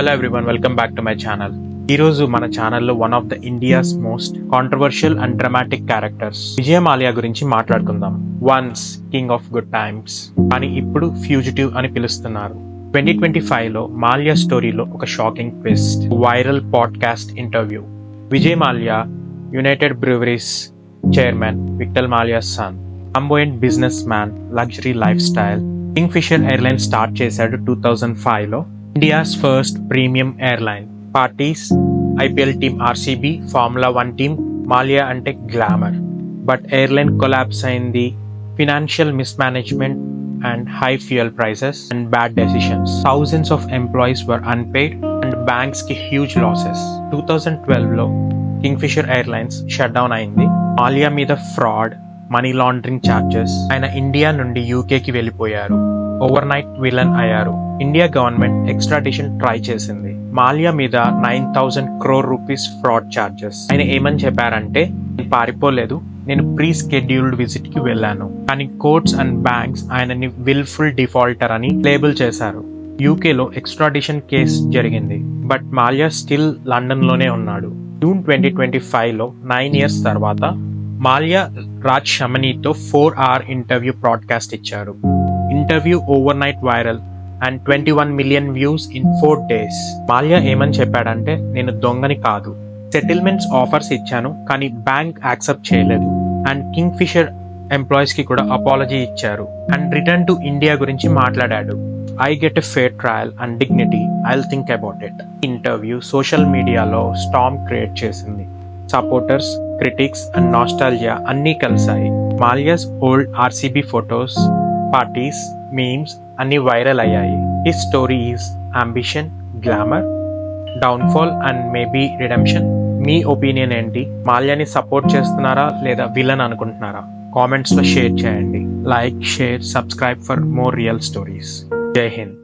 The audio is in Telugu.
Hello everyone, welcome back to my channel. ఈరోజు మన ఛానల్లో one of the India's most controversial and dramatic characters Vijay Mallya గురించి మాట్లాడుకుందాం. Once king of good times, కానీ ఇప్పుడు ఫ్యూజిటివ్ అని పిలుస్తున్నారు. 2025లో మాల్యా స్టోరీలో ఒక shocking twist. Viral podcast interview. Vijay Mallya United Breweries chairman Victor Mallya's son, అంబోయెంట్ business man, luxury lifestyle. Kingfisher airlines start చేశాడు 2005లో. India's first premium airline. Parties, IPL team RCB, formula 1 team. Mallya అంటే గ్లామర్, బట్ ఎయిర్లైన్ కొలాప్స్ అయింది. Financial mismanagement and high fuel prices and bad decisions. Thousands of employees were unpaid and banks ki huge losses. 2012లో కింగ్ఫిషర్ ఎయిర్లైన్స్ షట్ డౌన్ అయింది. మాల్యా మీద ఫ్రాడ్, మనీ లాండరింగ్ ఛార్జెస్. ఆయన ఇండియా నుండి యూకేకి వెళ్ళిపోయారు. ఓవర్ నైట్ విలన్ అయ్యారు. ఇండియా గవర్నమెంట్ ఎక్స్ట్రాడిషన్ ట్రై చేసింది. మాల్యా మీద 9,000 crore రూపీస్ ఫ్రాడ్ ఛార్జెస్. ఆయన ఏమని చెప్పారంటే, నేను పారిపోలేదు, నేను ప్రీ స్కెడ్యూల్డ్ విజిట్ కి వెళ్ళాను. కానీ కోర్ట్స్ అండ్ బ్యాంక్స్ ఆయనని విల్ఫుల్ డిఫాల్టర్ అని లేబుల్ చేశారు. యూకేలో ఎక్స్ట్రాడిషన్ కేసు జరిగింది, బట్ మాల్యా స్టిల్ లండన్ లోనే ఉన్నాడు. జూన్ 2025లో 9 years తర్వాత మాల్యా రాజ్ షమనీతో 4-hour ఇంటర్వ్యూ బ్రాడ్కాస్ట్ ఇచ్చారు. Interview overnight viral and 21 million views in 4 days. Mallya ఏమని చెప్పాడంటే, నేను దొంగని కాదు, సెటిల్మెంట్స్ ఆఫర్స్ ఇచ్చాను కానీ బ్యాంక్ యాక్సెప్ట్ చేయలేదు. అండ్ కింగ్ ఫిషర్ ఎంప్లాయీస్ కి కూడా అపాలజీ ఇచ్చారు. అండ్ రిటర్న్ టు ఇండియా గురించి మాట్లాడాడు. I get a fair trial and dignity, I'll think about it. Interview social మీడియాలో స్టార్మ్ క్రియేట్ చేసింది. సపోర్టర్స్, క్రిటిక్స్ అండ్ నాస్టాల్జియా అన్నీ కలిసాయి. Mallya's old RCB photos, parties, memes అన్ని వైరల్ అయ్యాయి. ఈ story is ambition, glamour, downfall and maybe redemption. మీ ఒపీనియన్ ఏంటి? మాల్యాని సపోర్ట్ చేస్తున్నారా లేదా విలన్ అనుకుంటున్నారా? కామెంట్స్ లో షేర్ చేయండి. Like, share, subscribe for more real stories. జై హింద్.